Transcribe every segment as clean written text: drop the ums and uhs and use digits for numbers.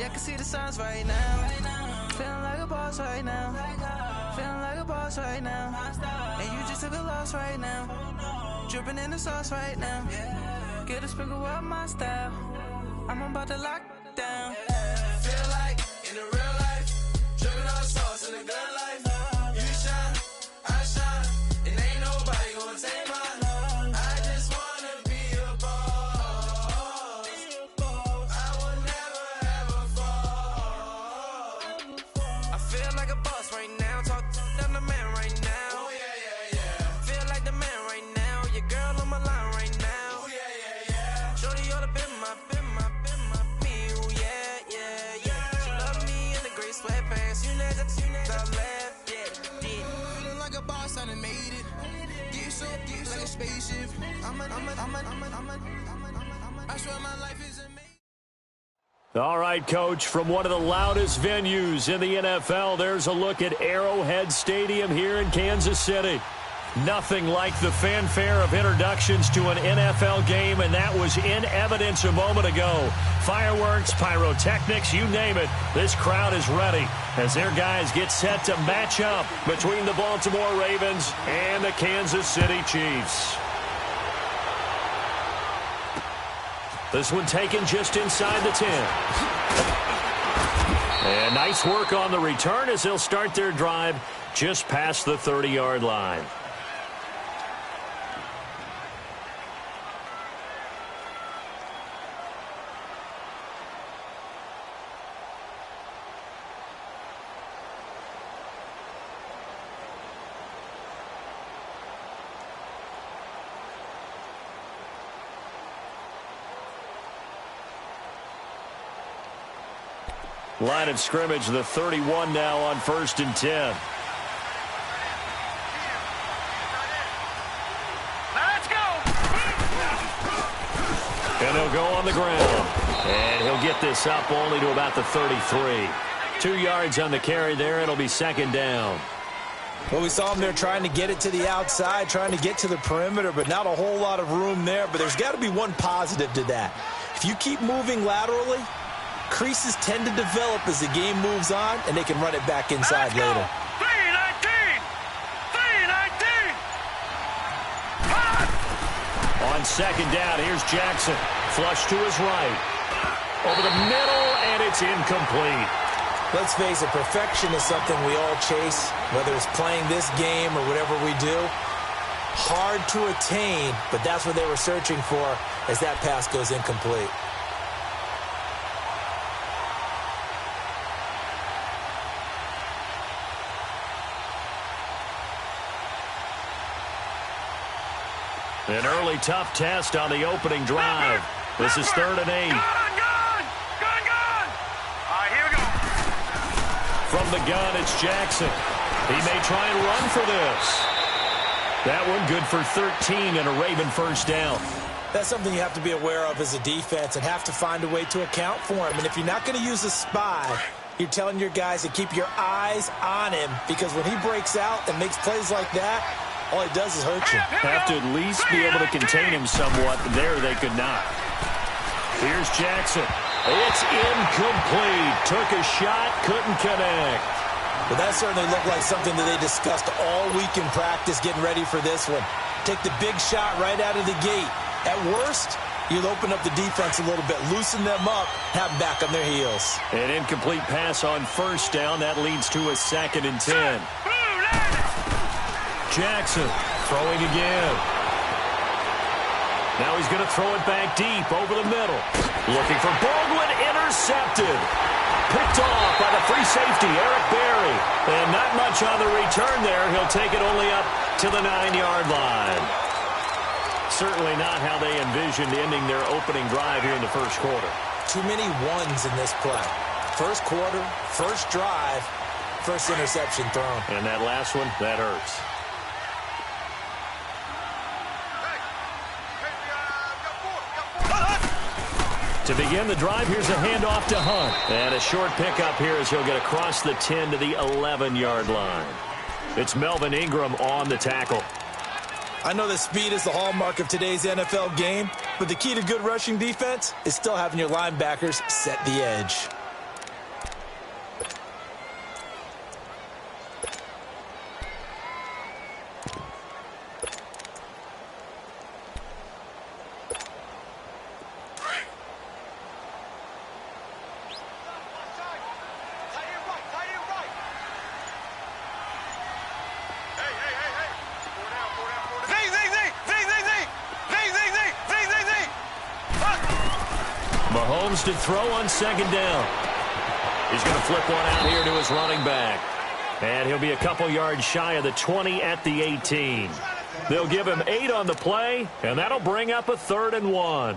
I can see the signs right now. Feeling like a boss right now. Feeling like a boss right now. And you just took a loss right now. Dripping in the sauce right now. Get a sprinkle of my style. I'm about to lock down. Feel like in the real life, dripping on sauce in the good life. You shine, I shine, and ain't nobody gonna take mine. I just wanna be a boss. I will never ever fall. I feel like a boss right now. Talk to the man right now. Oh yeah, yeah, yeah. Feel like the man right now. Your girl on my line right now. Oh yeah, yeah, yeah. Shorty oughta been my me. Oh yeah, yeah, yeah. She love me in the gray sweatpants. You never left, yeah. Feeling like a boss, I done made it. Get so like a spaceship. I swear my life is amazing. All right, Coach, from one of the loudest venues in the NFL, there's a look at Arrowhead Stadium here in Kansas City. Nothing like the fanfare of introductions to an NFL game, and that was in evidence a moment ago. Fireworks, pyrotechnics, you name it. This crowd is ready as their guys get set to match up between the Baltimore Ravens and the Kansas City Chiefs. This one taken just inside the 10. And nice work on the return as they'll start their drive just past the 30-yard line. Line of scrimmage, the 31 now on 1st and 10. Let's go! And he'll go on the ground. And he'll get this up only to about the 33. 2 yards on the carry there. It'll be second down. Well, we saw him there trying to get it to the outside, trying to get to the perimeter, but not a whole lot of room there. But there's got to be one positive to that. If you keep moving laterally, creases tend to develop as the game moves on, and they can run it back inside later. 319! 319! On second down, here's Jackson. Flush to his right. Over the middle, and it's incomplete. Let's face it, perfection is something we all chase, whether it's playing this game or whatever we do. Hard to attain, but that's what they were searching for as that pass goes incomplete. An early tough test on the opening drive. This is 3rd and 8. Gun! All right, here we go. From the gun, it's Jackson. He may try and run for this. That one good for 13 and a Raven first down. That's something you have to be aware of as a defense and have to find a way to account for him. And if you're not going to use a spy, you're telling your guys to keep your eyes on him, because when he breaks out and makes plays like that, all he does is hurt you. Have to at least be able to contain him somewhat. There they could not. Here's Jackson. It's incomplete. Took a shot, couldn't connect. Well, that certainly looked like something that they discussed all week in practice getting ready for this one. Take the big shot right out of the gate. At worst, you'll open up the defense a little bit, loosen them up, have them back on their heels. An incomplete pass on first down. That leads to a 2nd and 10. Jackson throwing again. Now he's going to throw it back deep over the middle. Looking for Baldwin, intercepted. Picked off by the free safety, Eric Berry. And not much on the return there. He'll take it only up to the 9-yard line. Certainly not how they envisioned ending their opening drive here in the first quarter. Too many ones in this play. First quarter, first drive, first interception thrown. And that last one, that hurts. To begin the drive, here's a handoff to Hunt. And a short pickup here as he'll get across the 10 to the 11-yard line. It's Melvin Ingram on the tackle. I know that speed is the hallmark of today's NFL game, but the key to good rushing defense is still having your linebackers set the edge. Mahomes to throw on second down. He's going to flip one out here to his running back. And he'll be a couple yards shy of the 20 at the 18. They'll give him 8 on the play, and that'll bring up a 3rd and 1.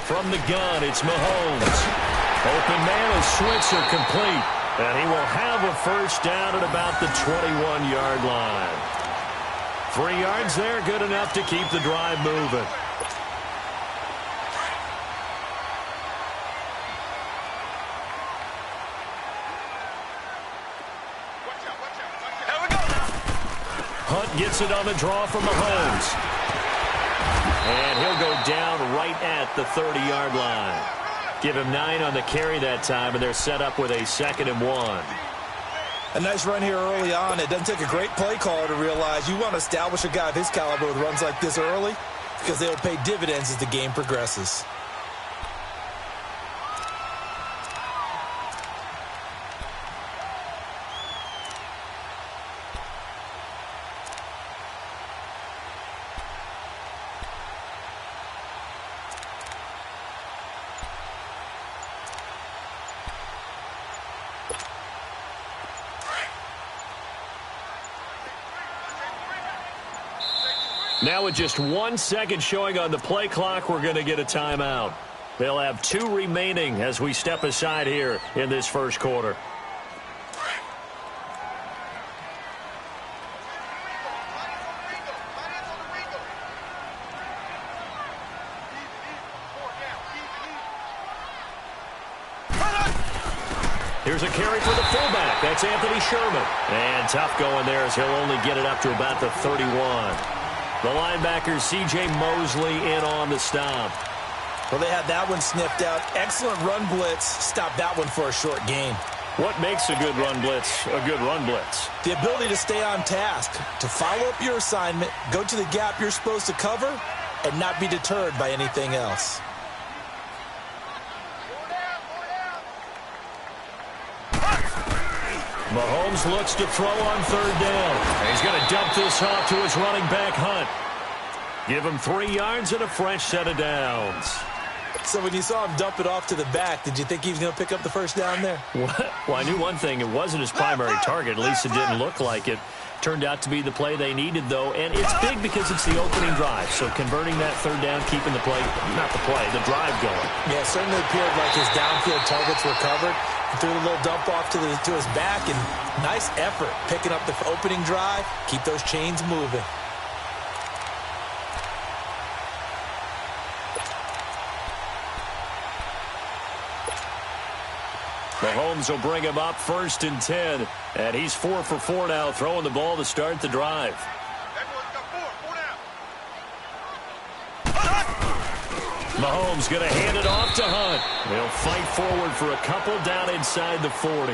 From the gun, it's Mahomes. Open man is Switzer complete. And he will have a first down at about the 21-yard line. 3 yards there, good enough to keep the drive moving. Hunt gets it on the draw from Mahomes. And he'll go down right at the 30-yard line. Give him 9 on the carry that time, and they're set up with a 2nd and 1. A nice run here early on. It doesn't take a great play caller to realize you want to establish a guy of his caliber with runs like this early because they'll pay dividends as the game progresses. Now with just 1 second showing on the play clock, we're going to get a timeout. They'll have 2 remaining as we step aside here in this first quarter. Here's a carry for the fullback. That's Anthony Sherman. And tough going there as he'll only get it up to about the 31. The linebacker, C.J. Mosley, in on the stop. Well, they had that one sniffed out. Excellent run blitz. Stopped that one for a short gain. What makes a good run blitz a good run blitz? The ability to stay on task, to follow up your assignment, go to the gap you're supposed to cover, and not be deterred by anything else. Mahomes looks to throw on 3rd down. And he's going to dump this off to his running back, Hunt. Give him 3 yards and a fresh set of downs. So when you saw him dump it off to the back, did you think he was going to pick up the first down there? Well, I knew one thing. It wasn't his primary target. At least it didn't look like it. Turned out to be the play they needed, though. And it's big because it's the opening drive. So converting that 3rd down, keeping the play, not the play, the drive going. Yeah, it certainly appeared like his downfield targets were covered. He threw a little dump off to his back, and nice effort picking up the opening drive. Keep those chains moving. Mahomes will bring him up 1st and 10. And he's 4 for 4 now, throwing the ball to start the drive. Mahomes going to hand it off to Hunt. They'll fight forward for a couple down inside the 40.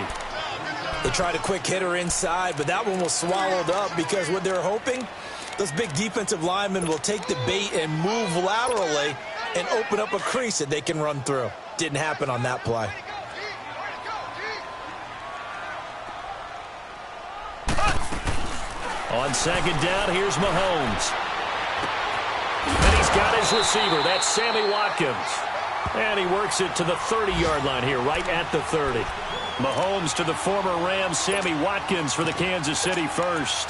They tried a quick hitter inside, but that one was swallowed up because what they're hoping, those big defensive linemen will take the bait and move laterally and open up a crease that they can run through. Didn't happen on that play. On 2nd down, here's Mahomes. And he's got his receiver. That's Sammy Watkins. And he works it to the 30-yard line here, right at the 30. Mahomes to the former Rams, Sammy Watkins for the Kansas City first.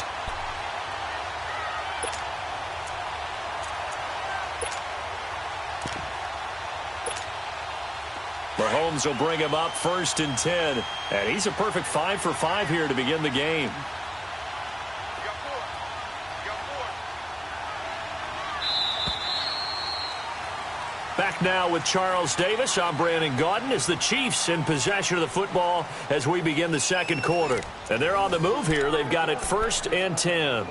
Mahomes will bring him up 1st and 10. And he's a perfect 5 for 5 here to begin the game. Back now with Charles Davis. I'm Brandon Gaudin as the Chiefs in possession of the football as we begin the second quarter. And they're on the move here. They've got it 1st and 10.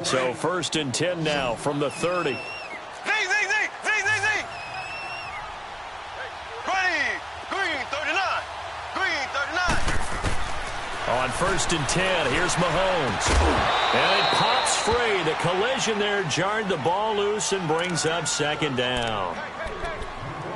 So 1st and 10 now from the 30. Z. Green 39. Green 39. On 1st and 10, here's Mahomes. And it pops free. The collision there jarred the ball loose and brings up 2nd down.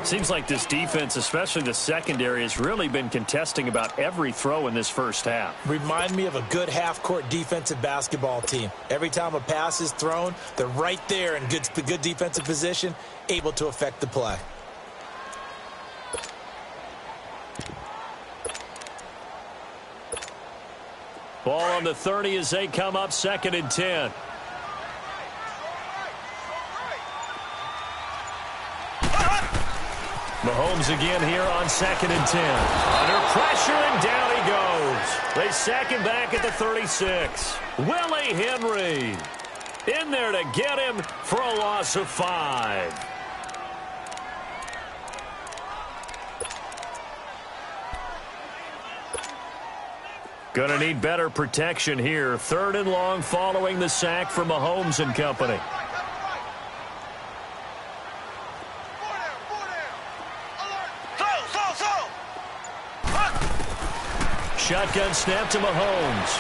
Seems like this defense, especially the secondary, has really been contesting about every throw in this first half. Remind me of a good half-court defensive basketball team. Every time a pass is thrown, they're right there in good defensive position, able to affect the play. Ball on the 30 as they come up 2nd and 10. Mahomes again here on 2nd and 10. Under pressure, and down he goes. They sack him back at the 36. Willie Henry in there to get him for a loss of 5. Gonna need better protection here. 3rd and long following the sack from Mahomes and company. Shotgun snap to Mahomes.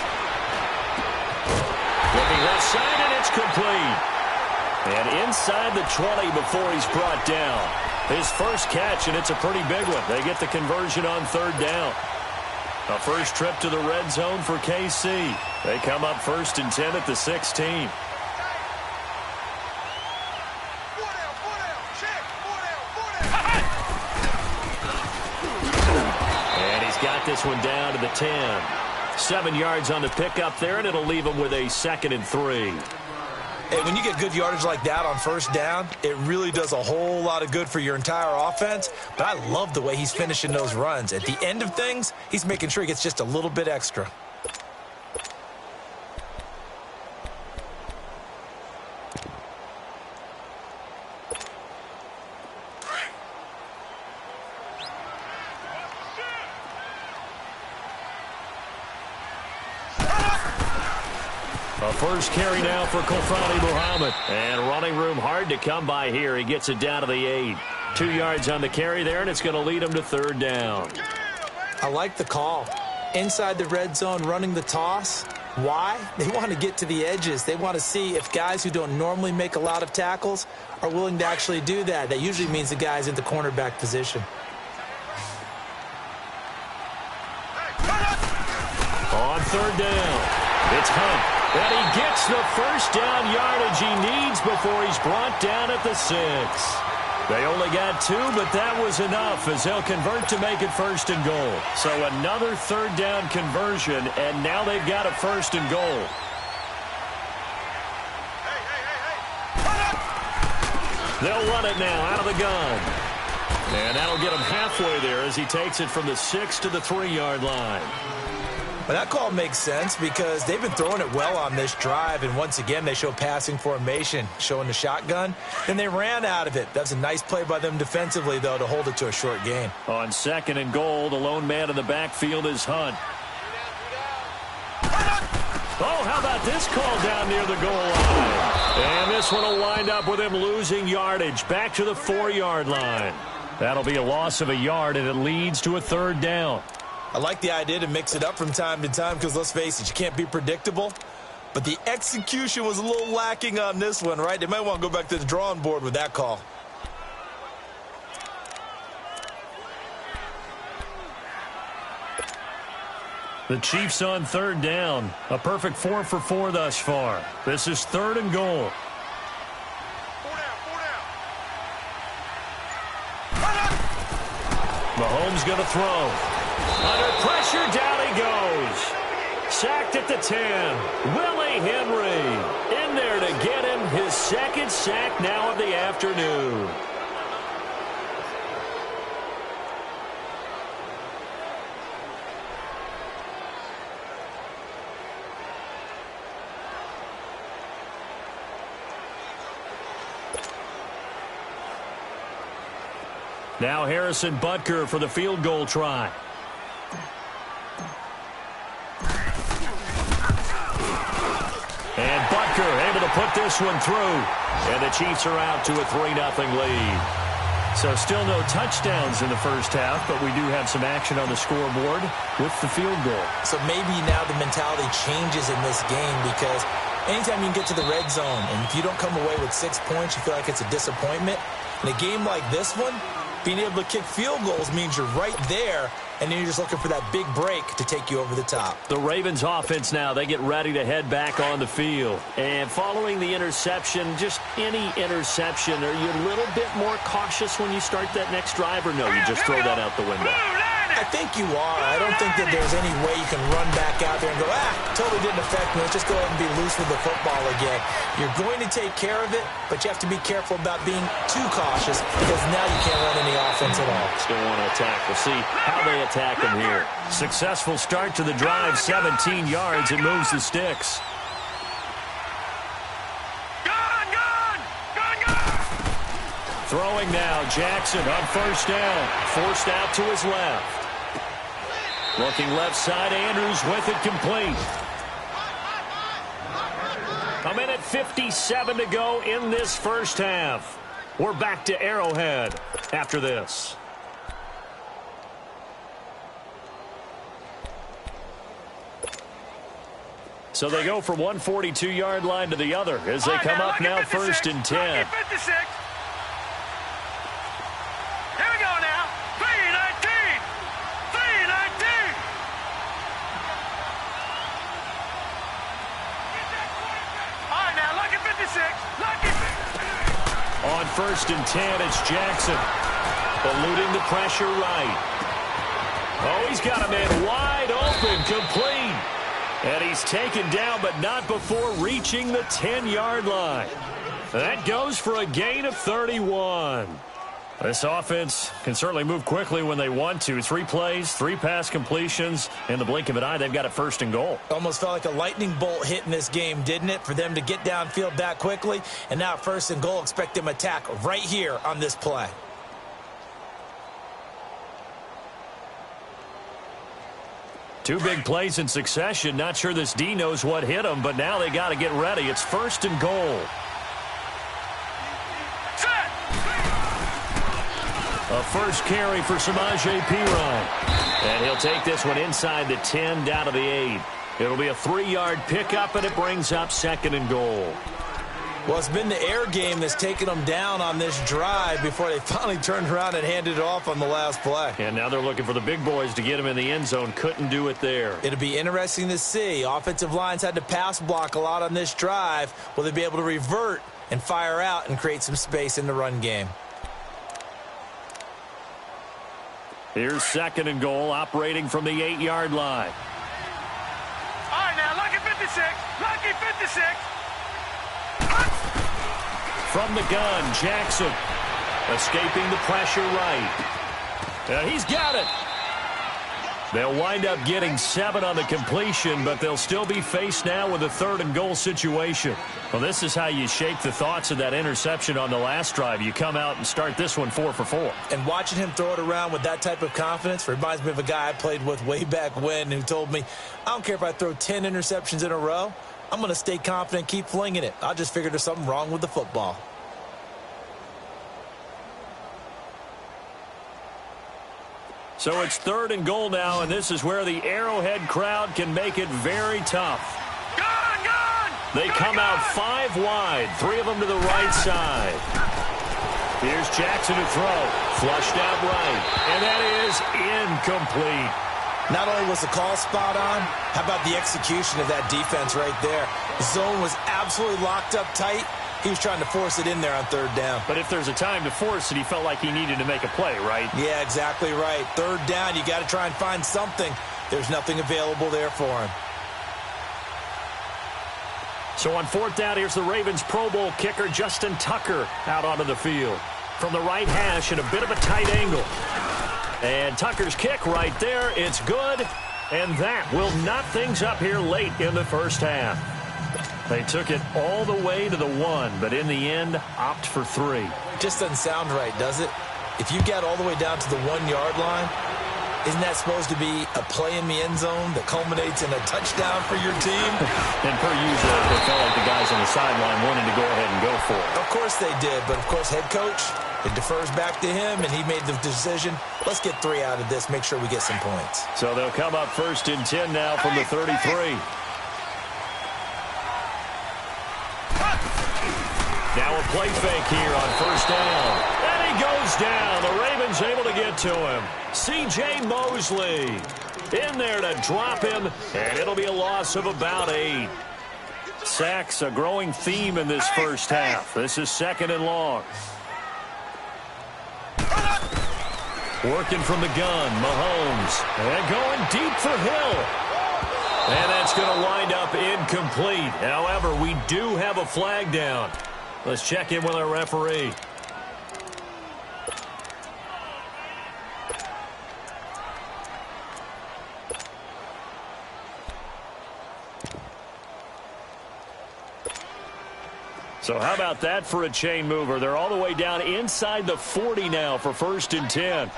Looking left side, and it's complete. And inside the 20 before he's brought down. His first catch, and it's a pretty big one. They get the conversion on 3rd down. A first trip to the red zone for KC. They come up 1st and 10 at the 16. Got this one down to the 10. 7 yards on the pickup there, and it'll leave him with a 2nd and 3. Hey, when you get good yardage like that on 1st down, it really does a whole lot of good for your entire offense. But I love the way he's finishing those runs. At the end of things, he's making sure he gets just a little bit extra. A first carry now for Kofani Muhammad. And running room hard to come by here. He gets it down to the 8. 2 yards on the carry there, and it's going to lead him to 3rd down. I like the call. Inside the red zone, running the toss. Why? They want to get to the edges. They want to see if guys who don't normally make a lot of tackles are willing to actually do that. That usually means the guy's in the cornerback position. On 3rd down, it's Hunt. And he gets the first down yardage he needs before he's brought down at the 6. They only got 2, but that was enough as they'll convert to make it 1st and goal. So another 3rd down conversion, and now they've got a 1st and goal. They'll run it now out of the gun. And that'll get him halfway there as he takes it from the 6 to the 3-yard line. Well, that call makes sense because they've been throwing it well on this drive, and once again they show passing formation, showing the shotgun, and they ran out of it. That's a nice play by them defensively, though, to hold it to a short gain. On 2nd and goal, the lone man in the backfield is Hunt. Oh, how about this call down near the goal line? And this one will wind up with him losing yardage back to the 4-yard line. That'll be a loss of a yard, and it leads to a 3rd down. I like the idea to mix it up from time to time because, let's face it, you can't be predictable. But the execution was a little lacking on this one, right? They might want to go back to the drawing board with that call. The Chiefs on 3rd down. A perfect 4 for 4 thus far. This is 3rd and goal. Mahomes going to throw. Under pressure, down he goes. Sacked at the 10. Willie Henry in there to get him his 2nd sack now of the afternoon. Now Harrison Butker for the field goal try. And Butker able to put this one through. And the Chiefs are out to a 3-0 lead. So still no touchdowns in the first half, but we do have some action on the scoreboard with the field goal. So maybe now the mentality changes in this game, because anytime you can get to the red zone, and if you don't come away with 6 points, you feel like it's a disappointment. In a game like this one, being able to kick field goals means you're right there, and then you're just looking for that big break to take you over the top. The Ravens offense now, they get ready to head back on the field. And following the interception, just any interception, are you a little bit more cautious when you start that next drive, or no, you just throw that out the window? I think you are. I don't think that there's any way you can run back out there and go, totally didn't affect me. Let's just go ahead and be loose with the football again. You're going to take care of it, but you have to be careful about being too cautious, because now you can't run any offense at all. Still want to attack. We'll see how they attack him here. Successful start to the drive, 17 yards. It moves the sticks. Throwing now, Jackson on first down. Forced out to his left. Looking left side, Andrews with it complete. 1:57 to go in this first half. We're back to Arrowhead after this. So they go from one 42-yard line to the other as they come up now 1st and 10. On 1st and 10, it's Jackson. Eluding the pressure right. Oh, he's got a man wide open, complete. And he's taken down, but not before reaching the 10-yard line. That goes for a gain of 31. This offense can certainly move quickly when they want to. 3 plays, 3 pass completions. In the blink of an eye, they've got it 1st and goal. Almost felt like a lightning bolt hit in this game, didn't it? For them to get downfield that quickly. And now 1st and goal, expect them to attack right here on this play. Two big plays in succession. Not sure this D knows what hit him, but now they got to get ready. It's 1st and goal. A first carry for Samaje Perine. And he'll take this one inside the 10, down to the 8. It'll be a 3-yard pickup, and it brings up 2nd and goal. Well, it's been the air game that's taken them down on this drive before they finally turned around and handed it off on the last play. And now they're looking for the big boys to get him in the end zone. Couldn't do it there. It'll be interesting to see. Offensive lines had to pass block a lot on this drive. Will they be able to revert and fire out and create some space in the run game? Here's 2nd and goal, operating from the 8-yard line. All right, now, lucky 56. Lucky 56. From the gun, Jackson. Escaping the pressure right. He's got it. They'll wind up getting 7 on the completion, but they'll still be faced now with a 3rd and goal situation. Well, this is how you shake the thoughts of that interception on the last drive. You come out and start this one 4 for 4. And watching him throw it around with that type of confidence reminds me of a guy I played with way back when who told me, I don't care if I throw 10 interceptions in a row. I'm going to stay confident, keep flinging it. I just figured there's something wrong with the football. So it's 3rd and goal now, and this is where the Arrowhead crowd can make it very tough. They come out 5 wide, 3 of them to the right side. Here's Jackson to throw. Flushed out right, and that is incomplete. Not only was the call spot on, how about the execution of that defense right there? The zone was absolutely locked up tight. He was trying to force it in there on 3rd down. But if there's a time to force it, he felt like he needed to make a play, right? Yeah, exactly right. 3rd down, you got to try and find something. There's nothing available there for him. So on 4th down, here's the Ravens Pro Bowl kicker, Justin Tucker, out onto the field. From the right hash in a bit of a tight angle. And Tucker's kick right there, it's good. And that will knot things up here late in the first half. They took it all the way to the 1, but in the end, opt for 3. Just doesn't sound right, does it? If you get all the way down to the 1-yard line, Isn't that supposed to be a play in the end zone that culminates in a touchdown for your team? And per usual, it felt like the guys on the sideline wanted to go ahead and go for it. Of course they did, but of course head coach, it defers back to him, and he made the decision. Let's get 3 out of this, make sure we get some points. So they'll come up 1st and 10 now from the 33. Now a play fake here on 1st down. And he goes down. The Ravens able to get to him. C.J. Mosley in there to drop him, and it'll be a loss of about 8. Sacks, a growing theme in this first half. This is 2nd and long. Working from the gun, Mahomes. And going deep for Hill. And that's going to wind up incomplete. However, we do have a flag down. Let's check in with our referee. So how about that for a chain mover? They're all the way down inside the 40 now for 1st and 10.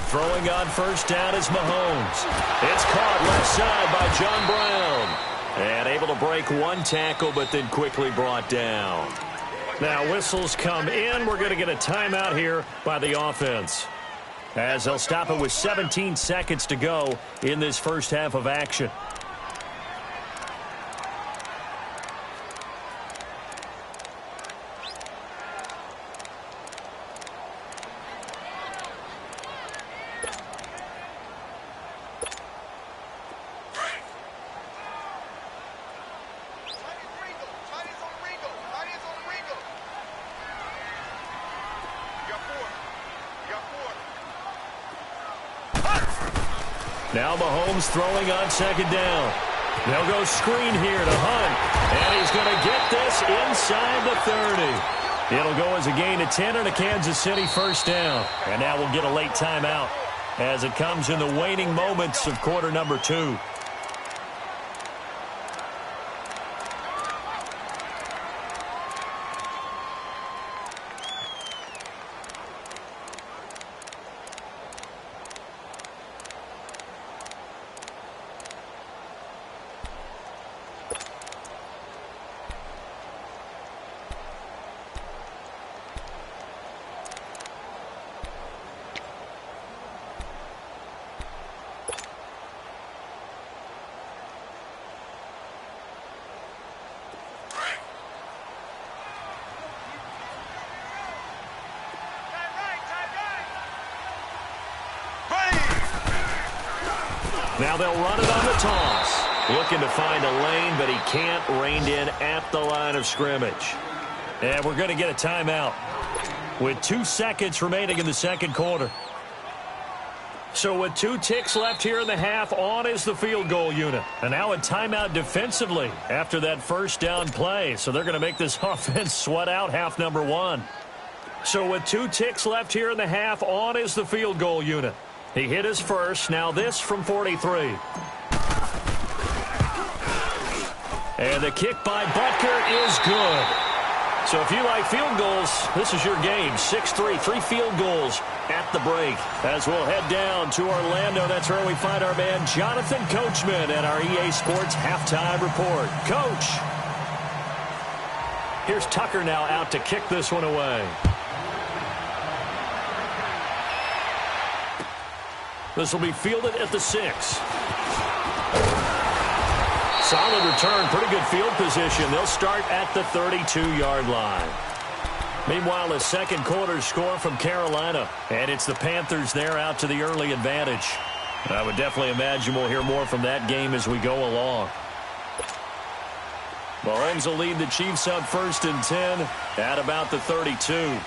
Throwing on 1st down is Mahomes. It's caught left side by John Brown. And able to break 1 tackle, but then quickly brought down. Now whistles come in. We're going to get a timeout here by the offense, as they'll stop it with 17 seconds to go in this first half of action. Now Mahomes throwing on 2nd down. They'll go screen here to Hunt. And he's going to get this inside the 30. It'll go as a gain of 10 and a Kansas City 1st down. And now we'll get a late timeout as it comes in the waning moments of quarter number 2. Now they'll run it on the toss. Looking to find a lane, but he can't. Reined in at the line of scrimmage. And we're going to get a timeout with 2 seconds remaining in the 2nd quarter. So with 2 ticks left here in the half, on is the field goal unit. And now a timeout defensively after that 1st down play. So they're going to make this offense sweat out half number 1. So with 2 ticks left here in the half, on is the field goal unit. He hit his first. Now this from 43. And the kick by Butker is good. So if you like field goals, this is your game. 6-3, 3 field goals at the break. As we'll head down to Orlando, that's where we find our man Jonathan Coachman at our EA Sports Halftime Report. Coach, here's Tucker now out to kick this one away. This will be fielded at the 6. Solid return, pretty good field position. They'll start at the 32-yard line. Meanwhile, a 2nd quarter score from Carolina, and it's the Panthers there out to the early advantage. I would definitely imagine we'll hear more from that game as we go along. Mahomes will lead the Chiefs up 1st and 10 at about the 32.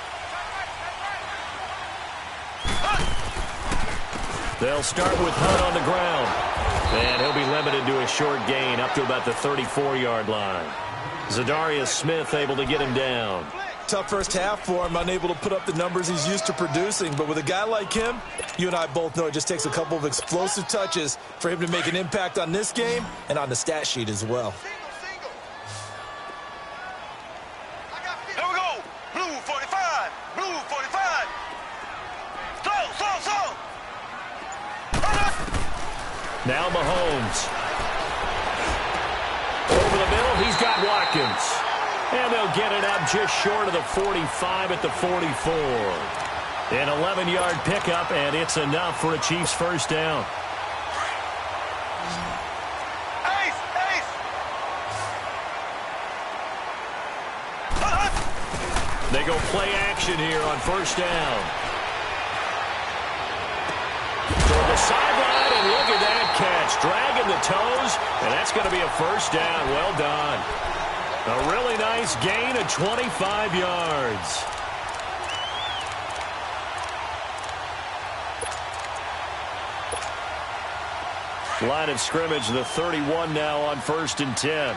They'll start with Hunt on the ground. And he'll be limited to a short gain up to about the 34-yard line. Zadarius Smith able to get him down. Tough first half for him, unable to put up the numbers he's used to producing. But with a guy like him, you and I both know it just takes a couple of explosive touches for him to make an impact on this game and on the stat sheet as well. Here we go. Blue 45. Blue 45. Slow. Now Mahomes. Over the middle, he's got Watkins. And they'll get it up just short of the 45 at the 44. An 11-yard pickup, and it's enough for a Chiefs first down. Ace. They go play action here on first down. Toward the sideline, and look at that catch. Dragging the toes, and that's going to be a first down. Well done. A really nice gain of 25 yards. Line of scrimmage, the 31 now on 1st and 10.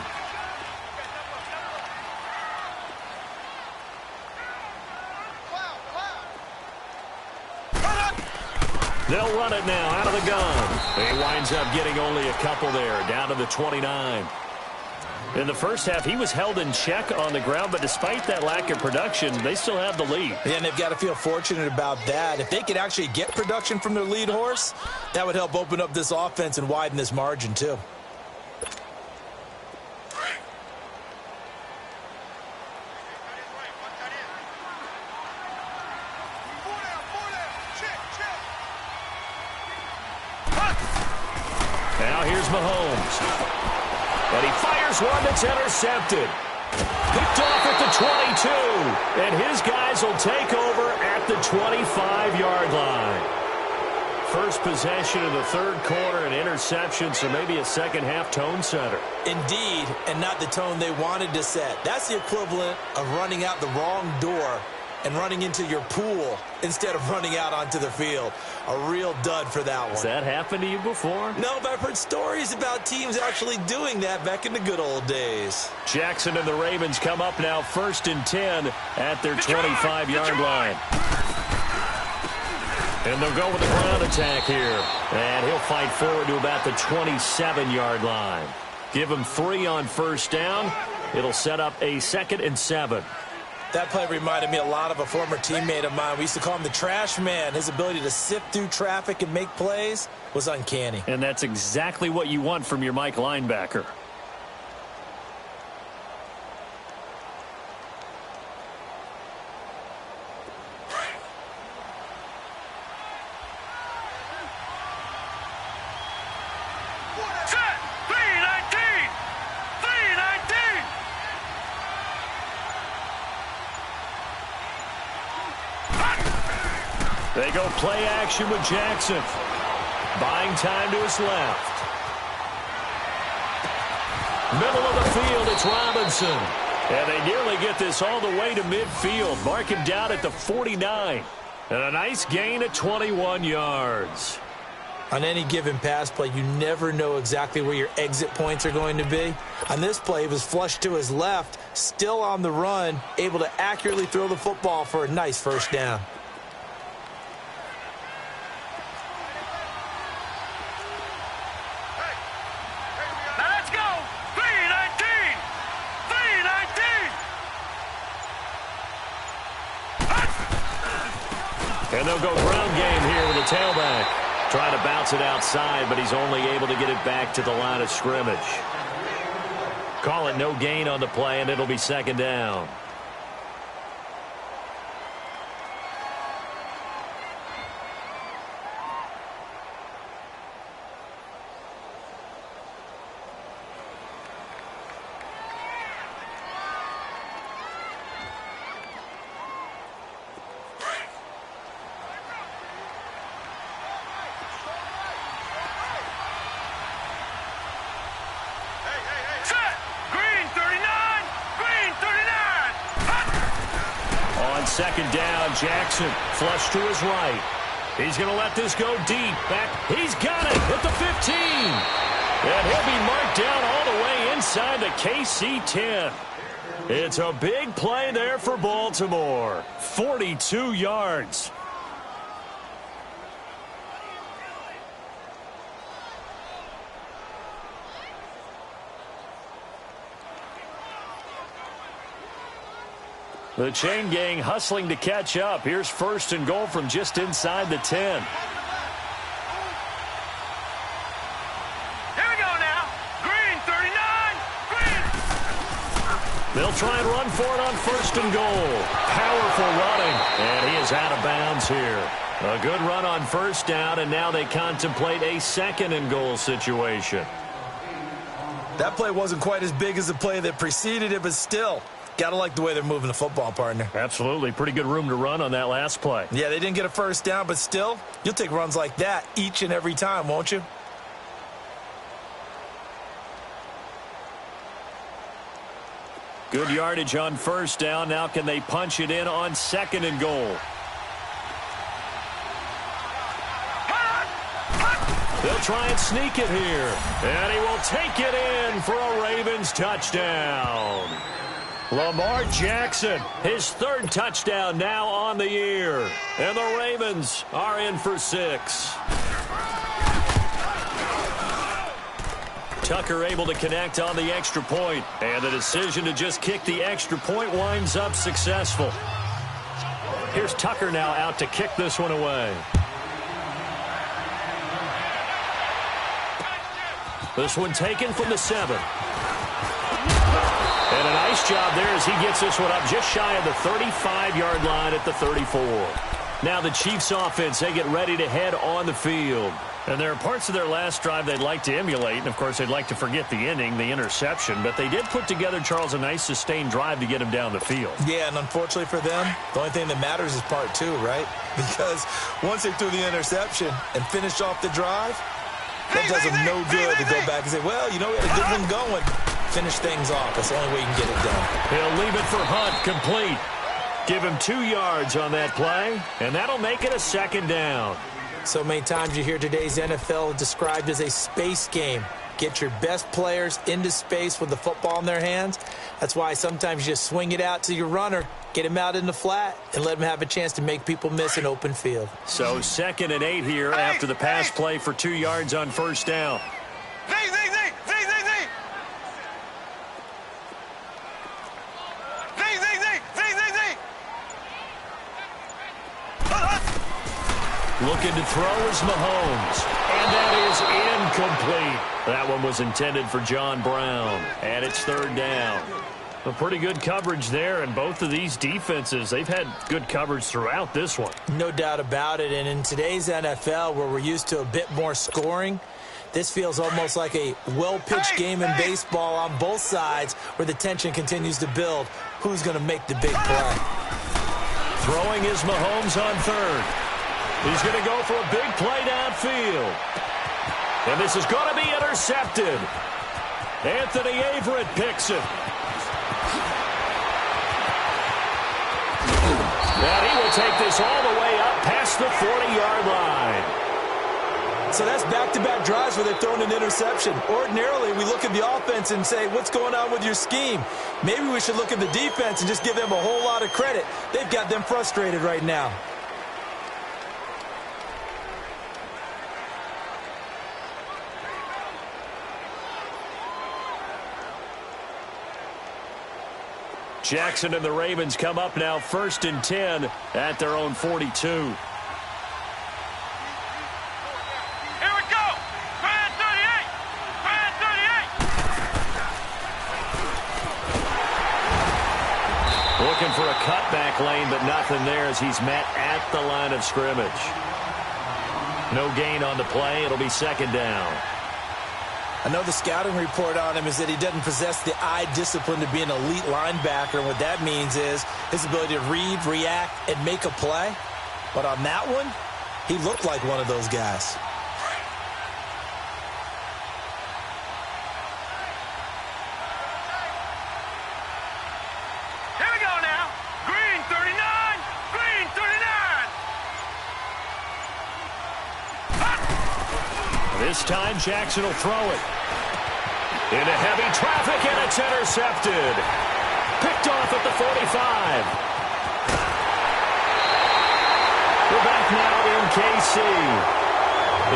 They'll run it now out of the gun. He winds up getting only a couple there, down to the 29. In the first half, he was held in check on the ground, but despite that lack of production, they still have the lead. Yeah, and they've got to feel fortunate about that. If they could actually get production from their lead horse, that would help open up this offense and widen this margin, too. Now here's Mahomes. And he fires one that's intercepted. Picked off at the 22. And his guys will take over at the 25-yard line. First possession of the third quarter, an interception, so maybe a second-half tone setter. Indeed, and not the tone they wanted to set. That's the equivalent of running out the wrong door and running into your pool instead of running out onto the field. A real dud for that one. Has that happened to you before? No, but I've heard stories about teams actually doing that back in the good old days. Jackson and the Ravens come up now 1st and 10 at their 25-yard line. And they'll go with the ground attack here. And he'll fight forward to about the 27-yard line. Give him 3 on first down. It'll set up a 2nd and 7. That play reminded me a lot of a former teammate of mine. We used to call him the trash man. His ability to sift through traffic and make plays was uncanny. And that's exactly what you want from your Mike linebacker. They go play action with Jackson. Buying time to his left. Middle of the field, it's Robinson. And they nearly get this all the way to midfield. Mark him down at the 49. And a nice gain of 21 yards. On any given pass play, you never know exactly where your exit points are going to be. On this play, he was flushed to his left, still on the run, able to accurately throw the football for a nice first down. And they'll go ground game here with a tailback. Trying to bounce it outside, but he's only able to get it back to the line of scrimmage. Call it no gain on the play, and it'll be 2nd down. Second down, Jackson flush to his right. He's going to let this go deep. Back, he's got it at the 15. And he'll be marked down all the way inside the KC 10. It's a big play there for Baltimore. 42 yards. The chain gang hustling to catch up. Here's 1st and goal from just inside the 10. Here we go now. Green, 39. Green. They'll try and run for it on 1st and goal. Powerful running. And he is out of bounds here. A good run on 1st down, and now they contemplate a 2nd and goal situation. That play wasn't quite as big as the play that preceded it, but still, got to like the way they're moving the football, partner. Absolutely. Pretty good room to run on that last play. Yeah, they didn't get a 1st down, but still, you'll take runs like that each and every time, won't you? Good yardage on 1st down. Now can they punch it in on 2nd and goal? They'll try and sneak it here. And he will take it in for a Ravens touchdown. Lamar Jackson, his 3rd touchdown now on the year. And the Ravens are in for 6. Tucker able to connect on the extra point. And the decision to just kick the extra point winds up successful. Here's Tucker now out to kick this one away. This one taken from the 7. And a nice job there as he gets this one up just shy of the 35-yard line at the 34. Now the Chiefs offense, they get ready to head on the field. And there are parts of their last drive they'd like to emulate. And, of course, they'd like to forget the ending, the interception. But they did put together, Charles, a nice sustained drive to get him down the field. Yeah, and unfortunately for them, the only thing that matters is part 2, right? Because once they threw the interception and finished off the drive, that does them no good to go back and say, well, you know, we had a good one going. Finish things off. That's the only way you can get it done. He'll leave it for Hunt, complete. Give him 2 yards on that play, and that'll make it a 2nd down. So many times you hear today's NFL described as a space game. Get your best players into space with the football in their hands. That's why sometimes you just swing it out to your runner, get him out in the flat, and let him have a chance to make people miss an open field. So 2nd and 8 here after the pass play for 2 yards on 1st down. Looking to throw is Mahomes. And that is incomplete. That one was intended for John Brown. And it's 3rd down. A pretty good coverage there, and both of these defenses, they've had good coverage throughout this one. No doubt about it, and in today's NFL, where we're used to a bit more scoring, this feels almost like a well-pitched game in baseball on both sides where the tension continues to build. Who's going to make the big play? Throwing is Mahomes on 3rd. He's going to go for a big play downfield. And this is going to be intercepted. Anthony Averett picks it. And he will take this all the way up past the 40-yard line. So that's back-to-back drives where they're throwing an interception. Ordinarily, we look at the offense and say, what's going on with your scheme? Maybe we should look at the defense and just give them a whole lot of credit. They've got them frustrated right now. Jackson and the Ravens come up now 1st and 10 at their own 42. Here we go. Grand 38. Grand 38. Looking for a cutback lane, but nothing there as he's met at the line of scrimmage. No gain on the play. It'll be 2nd down. I know the scouting report on him is that he doesn't possess the eye discipline to be an elite linebacker. And what that means is his ability to read, react, and make a play. But on that one, he looked like one of those guys. Here we go now. Green 39. Green 39. This time Jackson will throw it. Into heavy traffic, and it's intercepted. Picked off at the 45. We're back now in KC.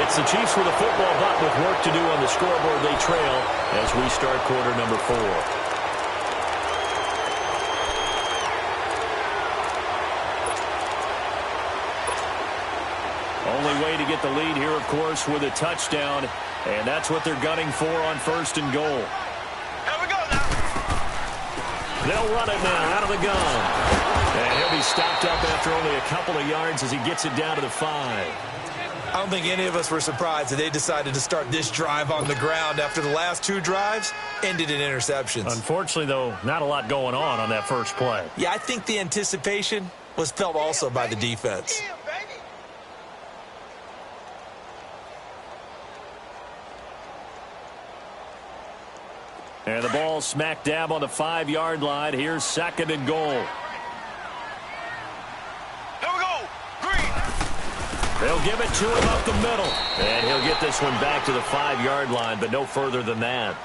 It's the Chiefs with a football, but with work to do on the scoreboard. They trail as we start quarter number 4. Only way to get the lead here, of course, with a touchdown, and that's what they're gunning for on 1st and goal. Here we go now. They'll run it now out of the gun. And he'll be stopped up after only a couple of yards as he gets it down to the 5. I don't think any of us were surprised that they decided to start this drive on the ground after the last 2 drives ended in interceptions. Unfortunately, though, not a lot going on that first play. Yeah, I think the anticipation was felt also by the defense. And the ball smack dab on the 5-yard line. Here's 2nd and goal. They'll give it to him up the middle. And he'll get this one back to the 5-yard line, but no further than that.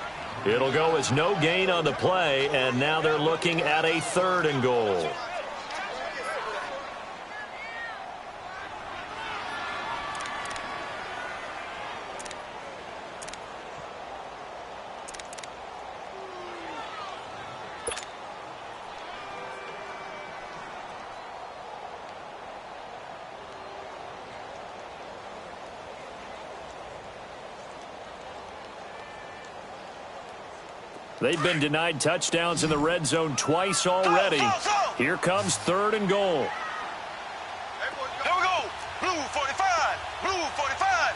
It'll go as no gain on the play, and now they're looking at a 3rd and goal. They've been denied touchdowns in the red zone twice already. Here comes 3rd and goal. Here we go. Blue 45. Blue 45.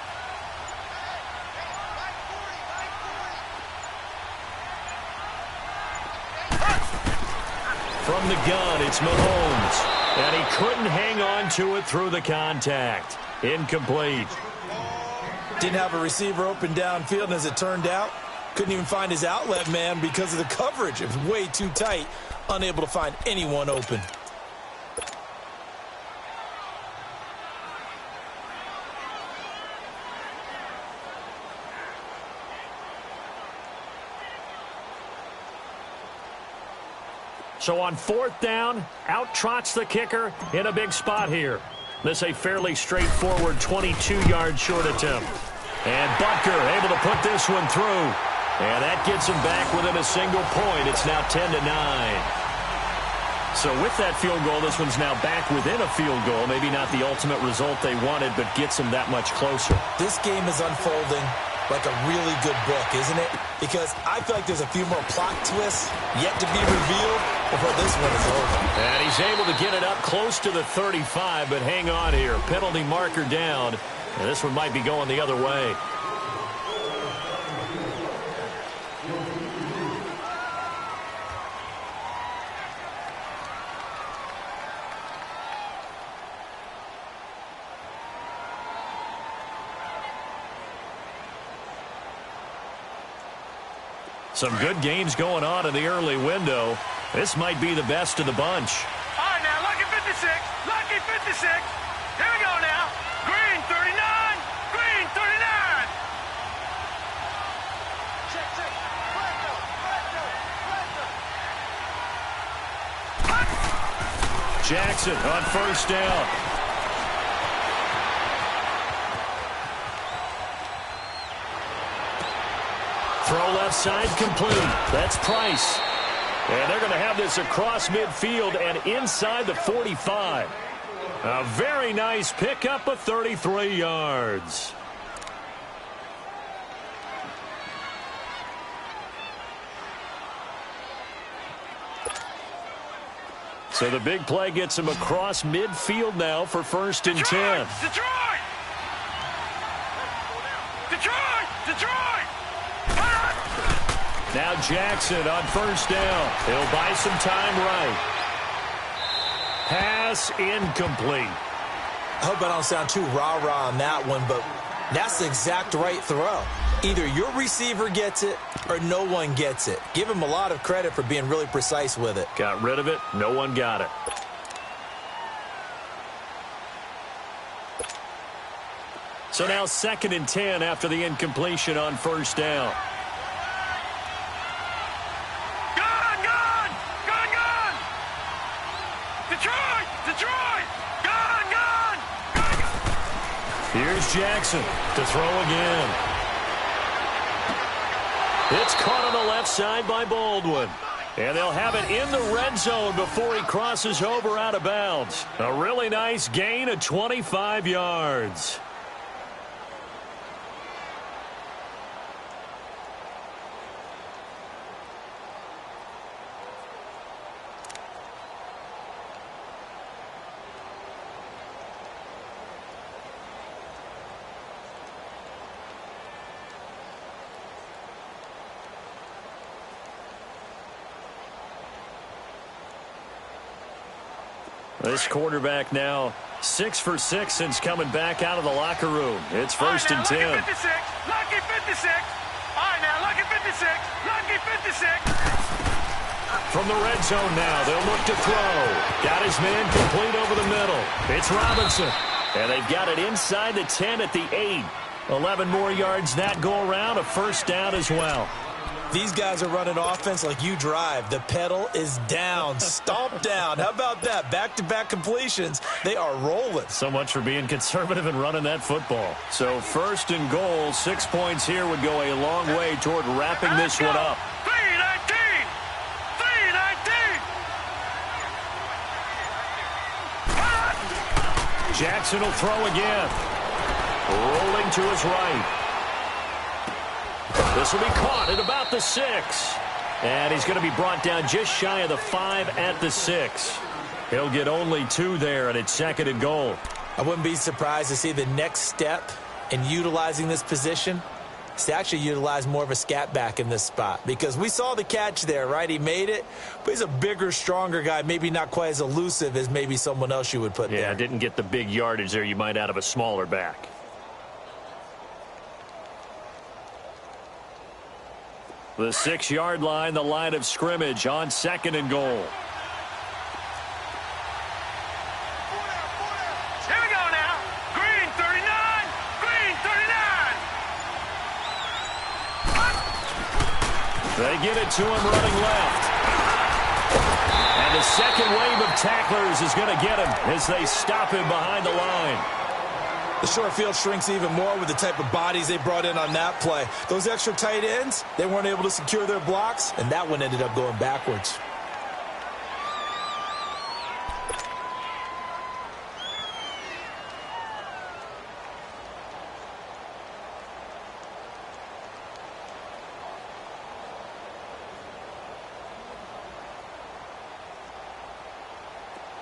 From the gun, it's Mahomes. And he couldn't hang on to it through the contact. Incomplete. Didn't have a receiver open downfield, and as it turned out, couldn't even find his outlet man because of the coverage. It was way too tight, unable to find anyone open. So on 4th down, out trots the kicker in a big spot here. This a fairly straightforward 22-yard short attempt. And Butker able to put this one through. And that gets him back within a single point. It's now 10-9. So with that field goal, this one's now back within a field goal. Maybe not the ultimate result they wanted, but gets them that much closer. This game is unfolding like a really good book, isn't it? Because I feel like there's a few more plot twists yet to be revealed before this one is over. And he's able to get it up close to the 35, but hang on here. Penalty marker down. And this one might be going the other way. Some good games going on in the early window. This might be the best of the bunch. All right, now, lucky 56. Lucky 56. Here we go now. Green 39. Green 39. Check. Jackson on 1st down. Throw left side complete. That's Price. And they're going to have this across midfield and inside the 45. A very nice pickup of 33 yards. So the big play gets him across midfield now for 1st and 10. Detroit! Now Jackson on 1st down. He'll buy some time right. Pass incomplete. I hope I don't sound too rah-rah on that one, but that's the exact right throw. Either your receiver gets it or no one gets it. Give him a lot of credit for being really precise with it. Got rid of it. No one got it. So now 2nd and 10 after the incompletion on 1st down. Good! Here's Jackson to throw again. It's caught on the left side by Baldwin. And they'll have it in the red zone before he crosses over out of bounds. A really nice gain of 25 yards. This quarterback now 6 for 6 since coming back out of the locker room. It's first and 10. Lucky 56. Lucky 56. All right, now, lucky 56. Lucky 56. From the red zone now, they'll look to throw. Got his man complete over the middle. It's Robinson. And they've got it inside the 10 at the 8. 11 more yards that go around, a first down as well. These guys are running offense like you drive. The pedal is down, stomp down. How about that? Back-to-back completions. They are rolling. So much for being conservative and running that football. So first and goal, 6 points here would go a long way toward wrapping this one up. 319. 319. Jackson will throw again. Rolling to his right. This will be caught at about the 6. And he's going to be brought down just shy of the 5 at the 6. He'll get only 2 there, and it's second and goal. I wouldn't be surprised to see the next step in utilizing this position is to actually utilize more of a scat back in this spot. Because we saw the catch there, right? He made it, but he's a bigger, stronger guy, maybe not quite as elusive as maybe someone else you would put there. Yeah, didn't get the big yardage there you might out of a smaller back. The 6-yard line, the line of scrimmage on second and goal. Here we go now. Green 39. Green 39. They get it to him running left. And the second wave of tacklers is going to get him as they stop him behind the line. The short field shrinks even more with the type of bodies they brought in on that play. Those extra tight ends, they weren't able to secure their blocks, and that one ended up going backwards.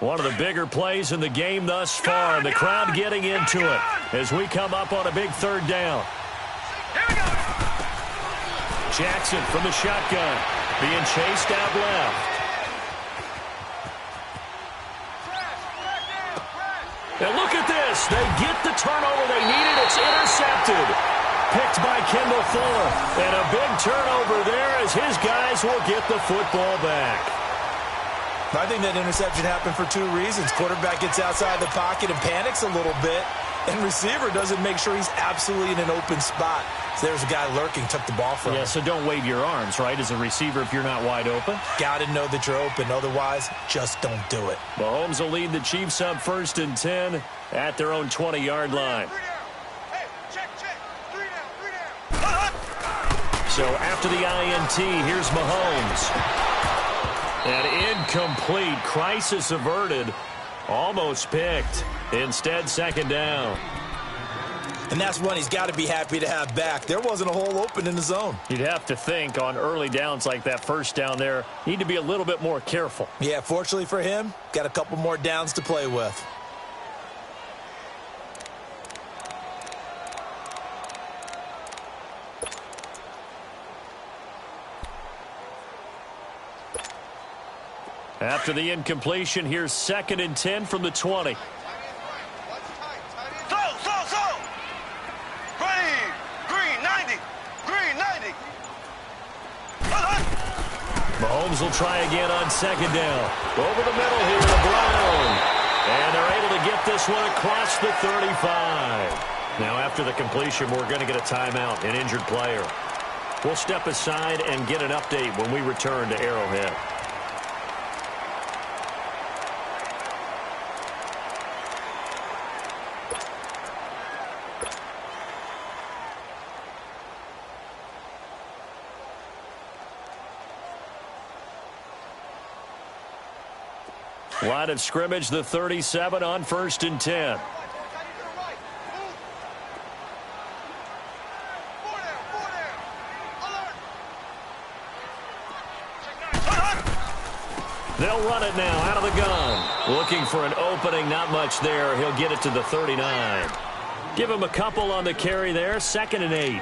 One of the bigger plays in the game thus far, and the crowd getting into it as we come up on a big third down. Here we go. Jackson from the shotgun, being chased out left. And look at this. They get the turnover they needed. It's intercepted. Picked by Kendall Fuller. And a big turnover there as his guys will get the football back. I think that interception happened for 2 reasons. Quarterback gets outside the pocket and panics a little bit, and receiver doesn't make sure he's absolutely in an open spot. So there's a guy lurking, took the ball from him. Yeah, so don't wave your arms, right, as a receiver if you're not wide open. Got to know that you're open. Otherwise, just don't do it. Mahomes will lead the Chiefs up first and 10 at their own 20-yard line. Hey, check. 3 down. So after the INT, here's Mahomes. And incomplete. Crisis averted. Almost picked. Instead, second down. And that's one he's got to be happy to have back. There wasn't a hole open in the zone. You'd have to think on early downs like that first down there, need to be a little bit more careful. Yeah, fortunately for him, got a couple more downs to play with. After the incompletion, here's second and 10 from the 20. So. Green 90. Green 90. Mahomes will try again on second down. Over the middle here to Brown. And they're able to get this one across the 35. Now after the completion, we're going to get a timeout, an injured player. We'll step aside and get an update when we return to Arrowhead. Line of scrimmage, the 37 on 1st and 10. They'll run it now out of the gun. Looking for an opening, not much there. He'll get it to the 39. Give him a couple on the carry there, 2nd and 8.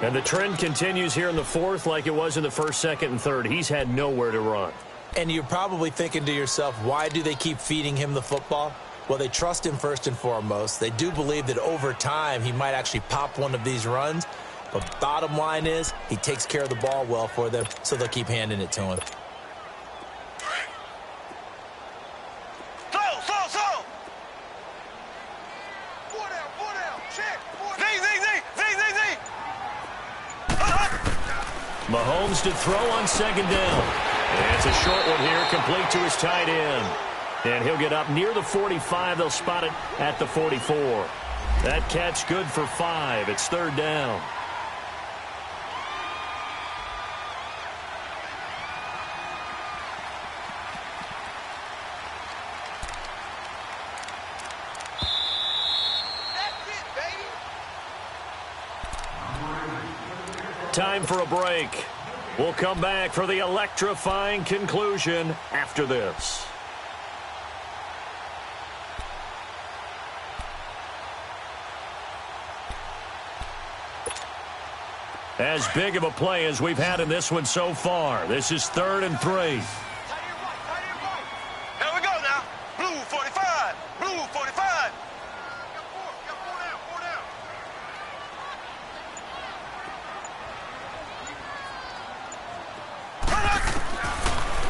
And the trend continues here in the 4th like it was in the 1st, 2nd, and 3rd. He's had nowhere to run. And you're probably thinking to yourself, why do they keep feeding him the football? Well, they trust him first and foremost. They do believe that over time he might actually pop one of these runs. But bottom line is he takes care of the ball well for them, so they'll keep handing it to him. Mahomes to throw on 2nd down. And it's a short one here, complete to his tight end. And he'll get up near the 45. They'll spot it at the 44. That catch good for 5. It's 3rd down. Time for a break. We'll come back for the electrifying conclusion after this. As big of a play as we've had in this one so far. This is 3rd and 3. Here we go now. Blue 45. Blue 45.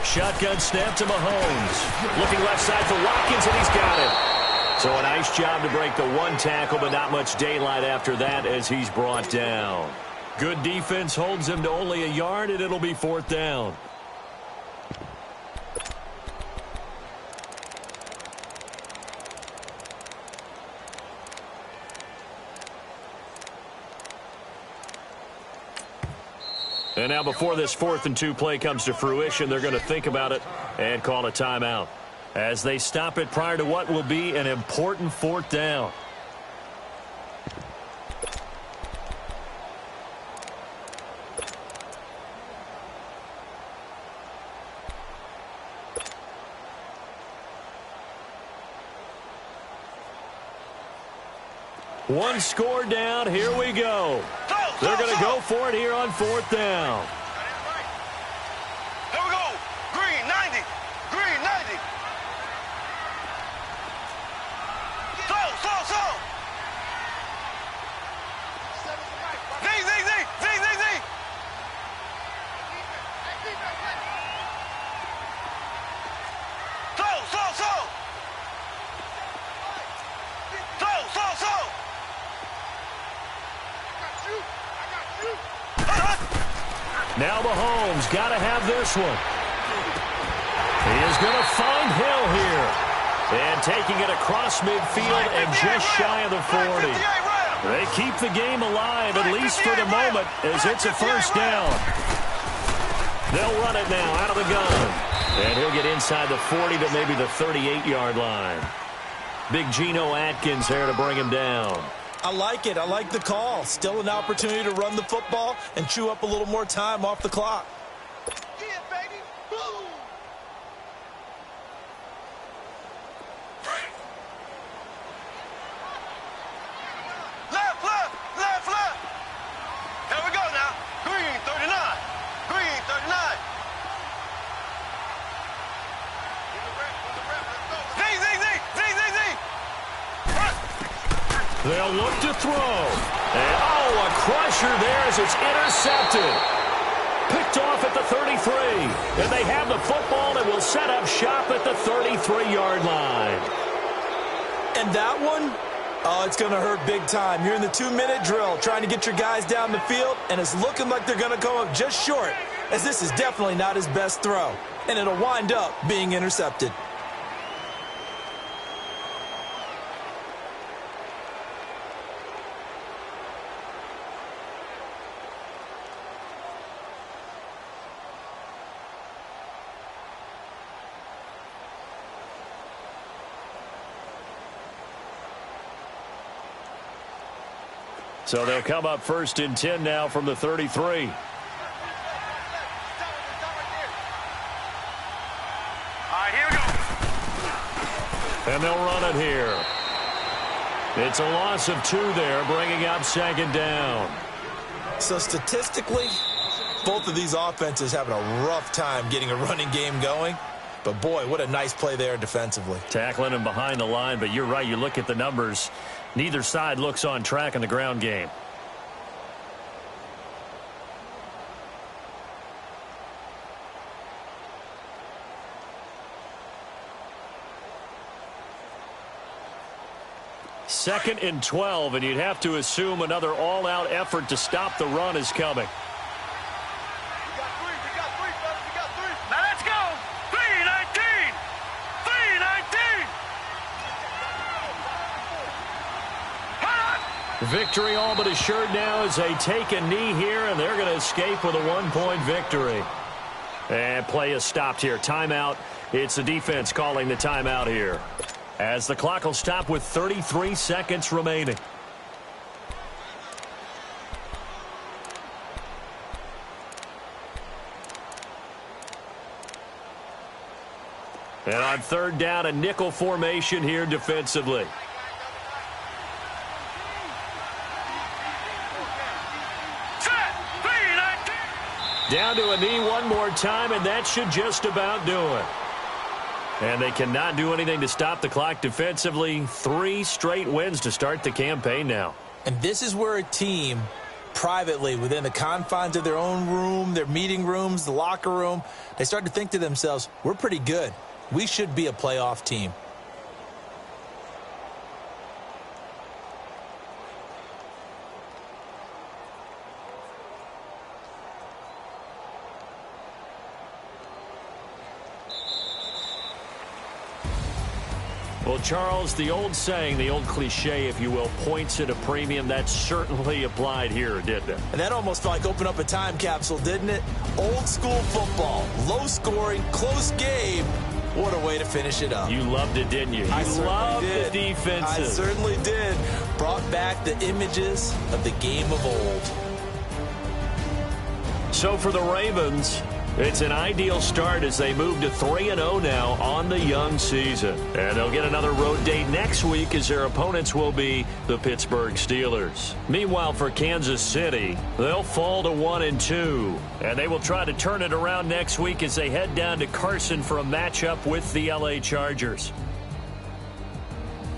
Shotgun snap to Mahomes. Looking left side for Watkins, and he's got it. So a nice job to break the 1 tackle, but not much daylight after that as he's brought down. Good defense holds him to only a yard, and it'll be 4th down. And now before this 4th and 2 play comes to fruition, they're going to think about it and call a timeout as they stop it prior to what will be an important 4th down. One score down. Here we go. They're going to go for it here on 4th down. Here we go. Green 90. Green 90. Slow. Z. Slow. Now Mahomes got to have this one. He is going to find Hill here. And taking it across midfield and just shy of the 40. They keep the game alive, at least for the moment, as it's a 1st down. They'll run it now out of the gun. And he'll get inside the 40 to maybe the 38-yard line. Big Geno Atkins there to bring him down. I like it. I like the call. Still an opportunity to run the football and chew up a little more time off the clock. Yeah, baby. Boom. Left. Here we go now. Green 39. Green 39. Z. They'll look to throw. And, a crusher there as it's intercepted. Picked off at the 33. And they have the football and will set up shop at the 33-yard line. And that one, it's going to hurt big time. You're in the 2-minute drill trying to get your guys down the field, and it's looking like they're going to come up just short, as this is definitely not his best throw. And it'll wind up being intercepted. So they'll come up 1st and 10 now from the 33. And they'll run it here. It's a loss of 2 there, bringing up 2nd down. So statistically, both of these offenses having a rough time getting a running game going. But, boy, what a nice play there defensively. Tackling him behind the line, but you're right. You look at the numbers. Neither side looks on track in the ground game. Second and 12, and you'd have to assume another all-out effort to stop the run is coming. Now let's go. 3-19. 3-19. Victory all but assured now as they take a knee here, and they're going to escape with a 1-point victory. And play is stopped here. Timeout. It's the defense calling the timeout here, as the clock will stop with 33 seconds remaining. And on 3rd down, a nickel formation here defensively. Down to a knee one more time, and that should just about do it. And they cannot do anything to stop the clock defensively. 3 straight wins to start the campaign now. And this is where a team, privately, within the confines of their own room, their meeting rooms, the locker room, they start to think to themselves, we're pretty good. We should be a playoff team. Well, Charles, the old saying, the old cliche, if you will, points at a premium, that certainly applied here, didn't it? And that almost felt like open up a time capsule, didn't it? Old school football, low scoring, close game. What a way to finish it up. You loved it, didn't you? I loved did. The defenses. I certainly did. Brought back the images of the game of old. So for the Ravens, it's an ideal start as they move to 3-0 now on the young season. And they'll get another road date next week as their opponents will be the Pittsburgh Steelers. Meanwhile, for Kansas City, they'll fall to 1-2. And they will try to turn it around next week as they head down to Carson for a matchup with the LA Chargers.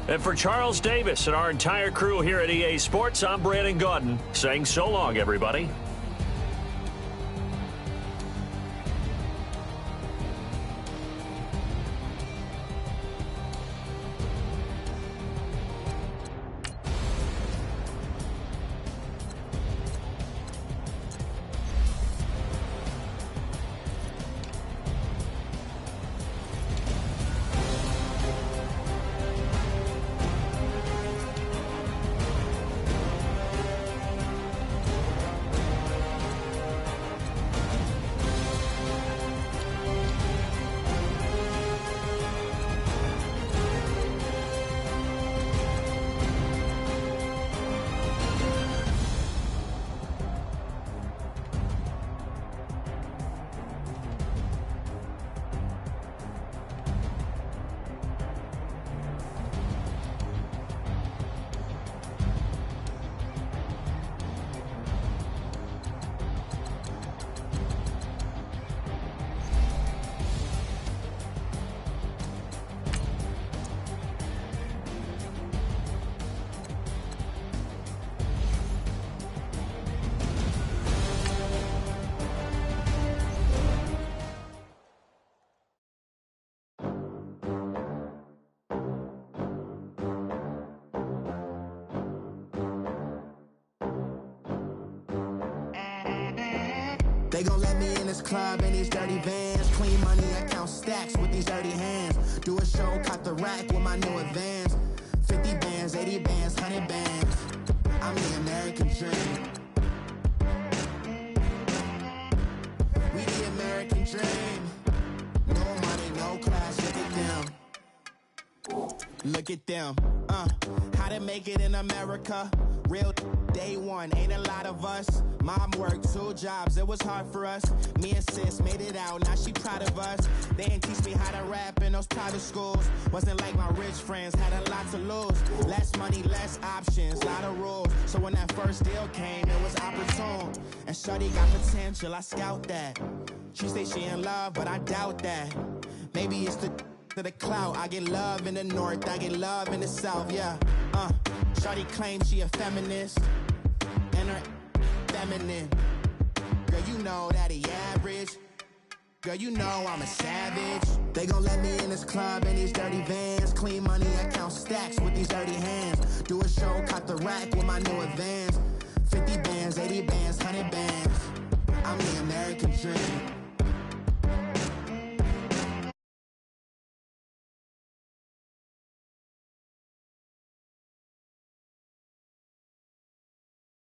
And for Charles Davis and our entire crew here at EA Sports, I'm Brandon Gaudin saying so long, everybody. They gon' let me in this club in these dirty vans. Clean money, I count stacks with these dirty hands. Do a show, caught the rack with my new advance. 50 bands, 80 bands, 100 bands. I'm the American dream. We the American dream. No money, no class, look at them. Look at them, how to make it in America. Real day one, ain't a lot of us. Mom worked 2 jobs, it was hard for us. Me and sis made it out, now she proud of us. They ain't teach me how to rap in those private schools. Wasn't like my rich friends, had a lot to lose. Less money, less options, lot of rules. So when that first deal came, it was opportune. And shorty got potential, I scout that. She say she in love, but I doubt that. Maybe it's to the clout. I get love in the north, I get love in the south, yeah. Shorty claims she a feminist, and her feminine. Girl, you know that he average. Girl, you know I'm a savage. They gon' let me in this club in these dirty vans. Clean money, I count stacks with these dirty hands. Do a show, cut the rack with my new advance. 50 bands, 80 bands, 100 bands. I'm the American dream.